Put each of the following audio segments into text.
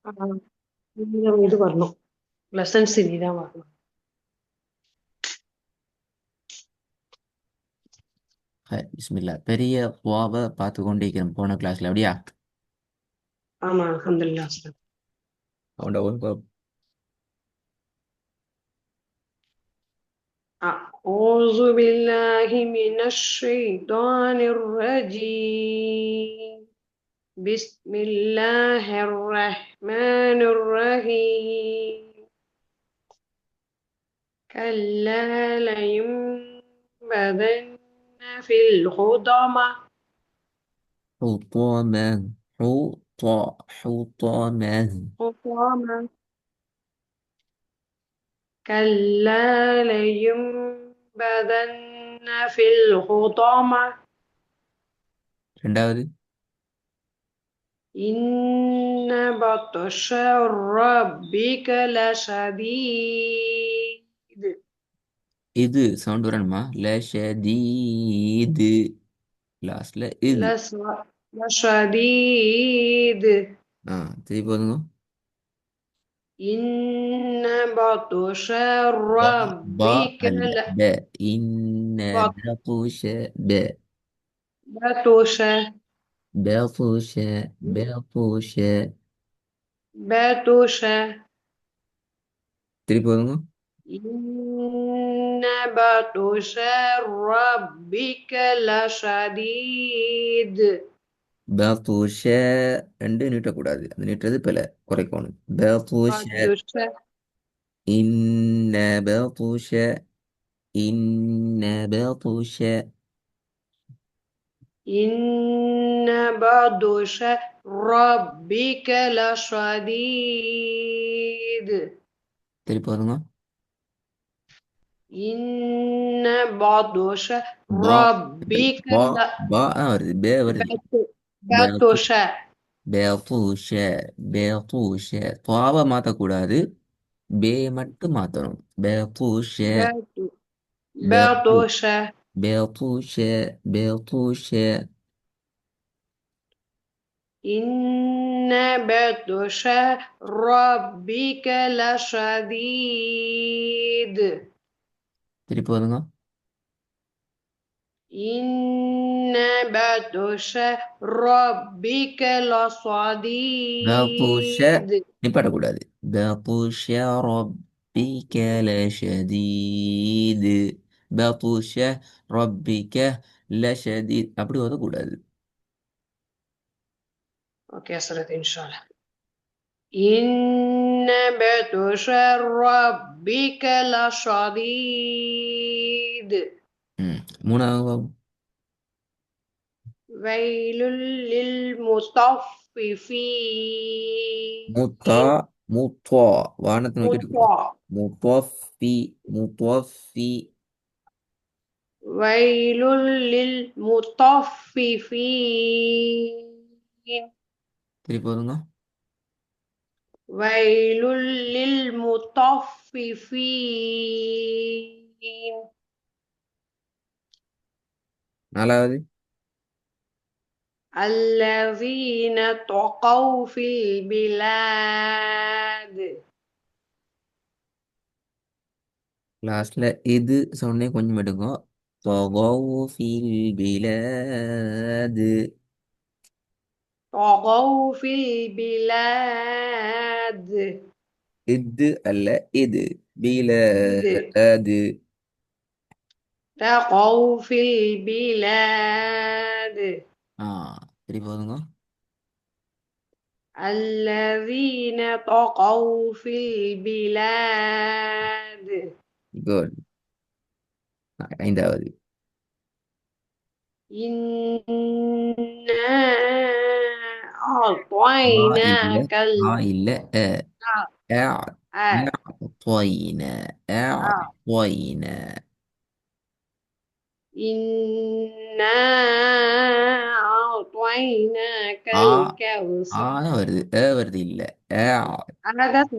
ஆ, இனிதான் இது வரணும். லெசன்ஸ் இனிதான் வரணும். பிஸ்மில்லா. பெரிய துவாவை பார்த்து கொண்டிருக்கிறோம் போன கிளாஸ்ல அப்படியா? ஆமா, அல்ஹம்துலில்லாஹ் சார். அவனோட أعوذ بالله من الشيطان الرجيم. بسم الله الرحمن الرحيم. كلا لينبذن في الحطمة. حطاما. حطاما. حطمة. كلا لينبذن في الحطمة. ரெண்டாவது. إن بطش ربك لشديد. இது சவுண்ட் வரணுமா? லஷதீது. லாஸ்ட்ல இது. لس- لشديد. ஆ, திருப்பி போதுங்க. إن بطش பா. பா ربك அல்ல. ப. இன்ன பطش. ப. بطش. بطش. بطش. بطش. திருப்பி போதுங்க. إن بطش ربك لشديد. بطش. ரெண்டு நீட்டக்கூடாது, அந்த நீட்டுறது பிழை, குறைக்கணும். بطش. بطش. إن بطش. إن بطش. إن بطش ربك لشديد. திருப்பி போதுங்க. إن بطش பா. ربك பா. பா வருது, பே வருது. بطش. بطش. بطش. بطش. பாவை மாற்றக்கூடாது, பே மட்டும் மாற்றணும். بطش. بطش. بطش. بطش. بطش. إن بطش ربك لشديد. திருப்பி போதுங்க. إن بطش ربك بطش. لشديد. நிப்பாட்டக்கூடாது. بطش ربك لشديد. بطش ربك لشديد அப்படி வரக்கூடாது. أوكي يا سرت إن شاء الله. إن بطش ربك لشديد. மூணாவது. ويل முத்தா. للمطففين. முத்வா. வானத்தை நோக்கிட்டு போகணும். مطفى. முத்வஃபி. முத்வஃபி. ويل للمطففين. திருப்பி போதுங்க. ويل للمطففين. நாலாவது. الذين طغوا في البلاد. லாஸ்ட்ல இது சொன்னே கொஞ்சம் எடுங்க. طغوا في البلاد. طغوا في البلاد. இது அல்ல, இது. إذ بلاد. طغوا في البلاد. ஆ, திருப்பி போதுங்க. الذين طغوا في البلاد. குட். ஐந்தாவது. إنا ஆ இல்ல. أعطيناك ஆ இல்ல. அ. أع. آه أعطينا. آه أعطينا. إنا أعطيناك ஆ. ஆ الكوثر. வருது, வருது இல்ல. أنا ده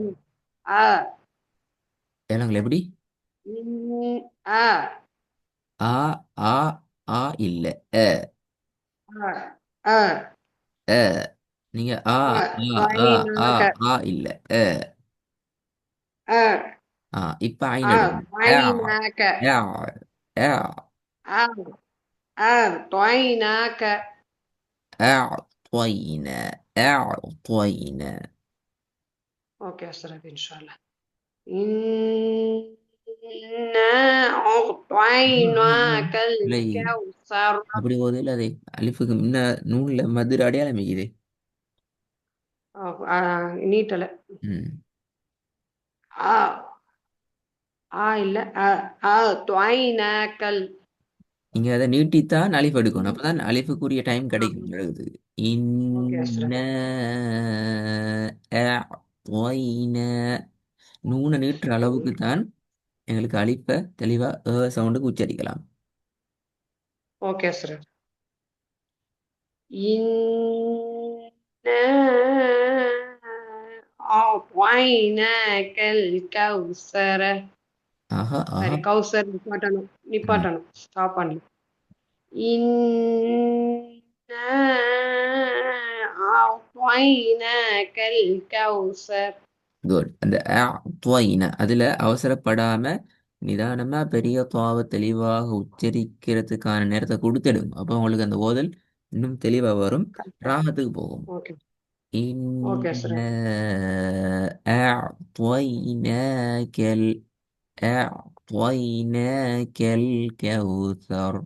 آه ஏனாங்களா எப்படி? آه ஆ. ஆ. ஆ இல்ல. அ. آه آه அ. நீங்க ஆ ஆ ஆ ஆ طعيناك ஆ இல்ல அ آ இப்ப ஐன் எடுங்க. ஆ طعيناك ஆ ஆ آ طعيناك. أعطينا أعطينا. اوكي يا استاذ ربيع ان شاء الله. إنا أعطيناك இல்லை الكوثر. அப்படி போதில் அது அலிஃபுக்கு முன்ன நூன்ல மதுர அடையாளம் இருக்குது. நீட்டல. ம் ஆ இல்ல أعطيناك. நீங்க அதை நீட்டித்தான் அலிஃப் எடுக்கணும், அப்பதான் அலிஃபுக்குரிய டைம் கிடைக்கும் எழுது. ஓகே يا استاذ இன்ன ربيع. அஅطينا. நூனை நீட்டுற அளவுக்கு தான் எங்களுக்கு அலிஃபை தெளிவா சவுண்டுக்கு உச்சரிக்கலாம். اوكي يا استاذ ربيع. إنا أعطيناك الكوثر. ஆஹா ஆஹா. சரி கௌசர் நிப்பாட்டணும் ம். நிப்பாட்டணும், ஸ்டாப் பண்ணு. إنا أعطيناك الكوثر. குட். அந்த துவைன அதுல அவசரப்படாம நிதானமா பெரிய துவாவை தெளிவாக உச்சரிக்கிறதுக்கான நேரத்தை கொடுத்துடும். அப்போ உங்களுக்கு அந்த ஓதல் இன்னும் தெளிவா வரும், ராகத்துக்கு போகும். ஓகே ஓகே இன்ன சார். அஅطيناكல் அஅطيناكல் கௌசர்.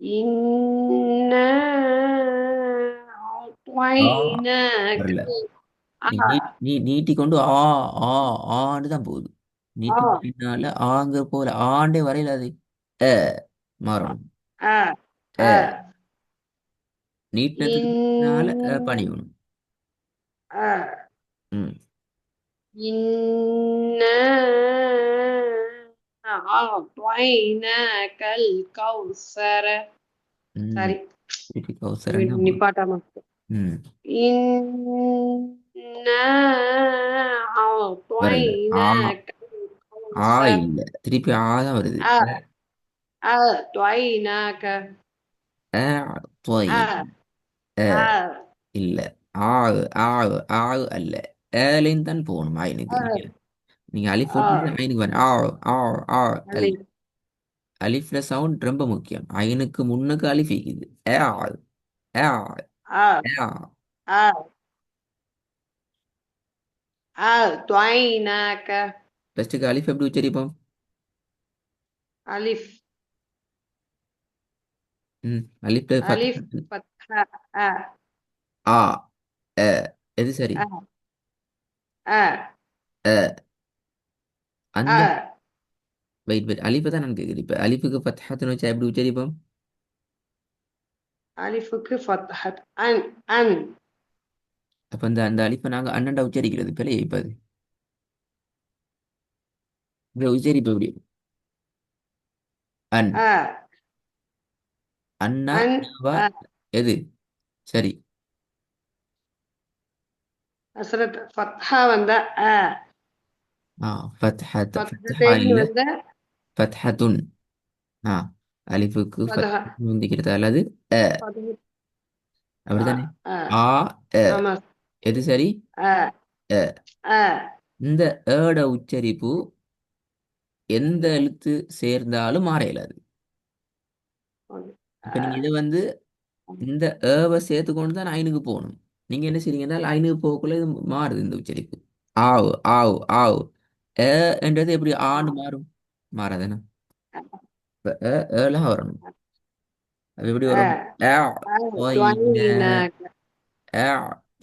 إنا ஆ أعطيناك. வரல. நீ ஆ நீ நீ நீட்டிக்கொண்டு ஆ ஆ ஆண்டு தான் போகுது. ஆ நீட்டு பின்னால ஆங்க போல ஆண்டே வரையில அது அ மாறணும். ஆ அ ஆ நீட்டினத்துக்கு பின்னால إن பணியணும். آه ம் إنا أعطيناك الكوثر. ம் சரி வீட்டுக்கு அவசரம் தான் போகுது. நிப்பாட்டாம. ம் إنا வரல. ஆ أعطيناك ஆ الكوثر. இல்ல, திருப்பி ஆ தான் வருது. أعطيناك. தொய் آه அ آه இல்ல. ஆகு ஆகு ஆகு அல்ல, ஏலையும் தான் போகணும் ஐனுக்கு. நீங்க آه நீங்க அலிஃப் போட்டு آه ஐனுக்கு வரணும். ஆ ஆ ஆ அல்ல. ألف. அலிஃப்ல சவுண்ட் ரொம்ப முக்கியம். ஐனுக்கு முன்னுக்கு அலிஃப் இருக்குது. ஏ ஏ آه ஏ. آه أعطيناك. ஃபர்ஸ்ட்டுக்கு அலிஃப் எப்படி உச்சரிப்போம்? ألف அலிஃப்ல ألف فتحة ஆ அ எது சரி? آه آه அ அந்த آه வெயிட் அலிஃபை தான் நான் கேட்குறேன். இப்போ அலிஃபுக்கு ஃபத்ஹத்துன்னு வச்சா எப்படி உச்சரிப்போம்? ألفك فتحة أن. அப்போ அந்த அந்த அலிஃபை நாங்கள் அண்ணன்டா உச்சரிக்கிறது பிழையே. இப்போ அது இப்போ உச்சரிப்பு எப்படி? அன் آه அண்ணா أن வா எது சரி? أصلت فتحة وندا ஆ ஃபத்ஹத் ஃபத்ஹா فتحتين இல்ல, وندا ஃபத்ஹத்துன். ஆ அலிஃபுக்கு فتحة ஃபத்ஹத்துன் முந்திக்கிறது அல்லது அ فتحة அப்படித்தானே? ஆ آه அ آه எது சரி? آه அ. آه இந்த ஏட உச்சரிப்பு எந்த எழுத்து சேர்ந்தாலும் மாற இயலாது. இப்ப நீங்க இதை வந்து இந்த ஏவை சேர்த்துக்கொண்டு தான் ஐனுக்கு போகணும். நீங்க என்ன செய்றீங்கன்னா ஐனுக்கு போகக்குள்ள இது மாறுது இந்த உச்சரிப்பு. ஆவு ஆவு ஆவு. ஏ என்றது எப்படி ஆண்டு மாறும்? மாறாதானே? இப்ப ஏலாம் வரணும். அது எப்படி வரும்? آه ஆ தொய்ன أعطيناك. ஆ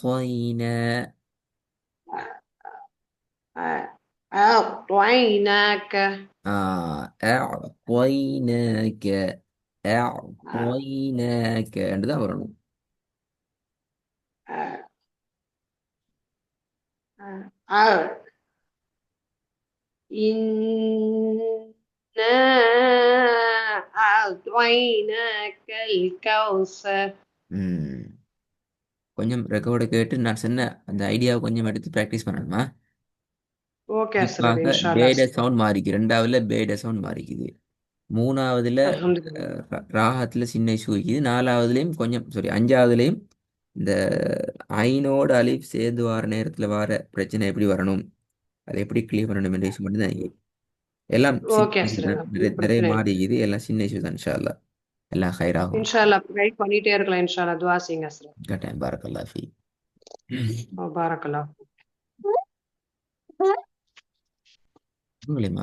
தொய்ன. أعطيناك. ஆ أعطيناك آه أعطيناك என்று தான் வரணும். آه آه إنا أعطيناك الكوثر. ம் கொஞ்சம் ரெக்கார்டை கேட்டு நான் சொன்ன அந்த ஐடியாவை கொஞ்சம் எடுத்து ப்ராக்டிஸ் பண்ணணுமா? ஓகே அஸ்ரப் குறிப்பாக இன்ஷா அல்லாஹ். பேட சவுண்ட் மாறிக்கு, ரெண்டாவதுல பேட சவுண்ட் மாறிக்குது. மூணாவதுல அல்ஹம்துலில்லாஹ். ராகத்துல சின்ன இஷ்யூ இருக்குது. நாலாவதுலயும் கொஞ்சம் சாரி அஞ்சாவதுலயும் இந்த ஐனோட அலிஃப் சேர்ந்து வர நேரத்துல வர பிரச்சனை எப்படி வரணும், அதை எப்படி கிளியர் பண்ணணும் என்ற விஷயம் மட்டும் தான் இருக்கு. எல்லாம் சின்ன ஓகே issue சார், தான். நிறைய ஒன்றும் நிறைய பிரச்சனை இல்லை. மாறிக்குது. எல்லாம் சின்ன இஷ்யூ தான். இன்ஷா அல்லாஹ் எல்லாம் ஹைராகும். இன்ஷா அல்லாஹ் கைட் பண்ணிட்டே இருக்கலாம். இன்ஷா அல்லாஹ் துவா செய்யுங்க சார். கட்டாயம் பாரக்கல்லாஹ் ஃபீ. பாரக்கல்லாஹ். உங்களே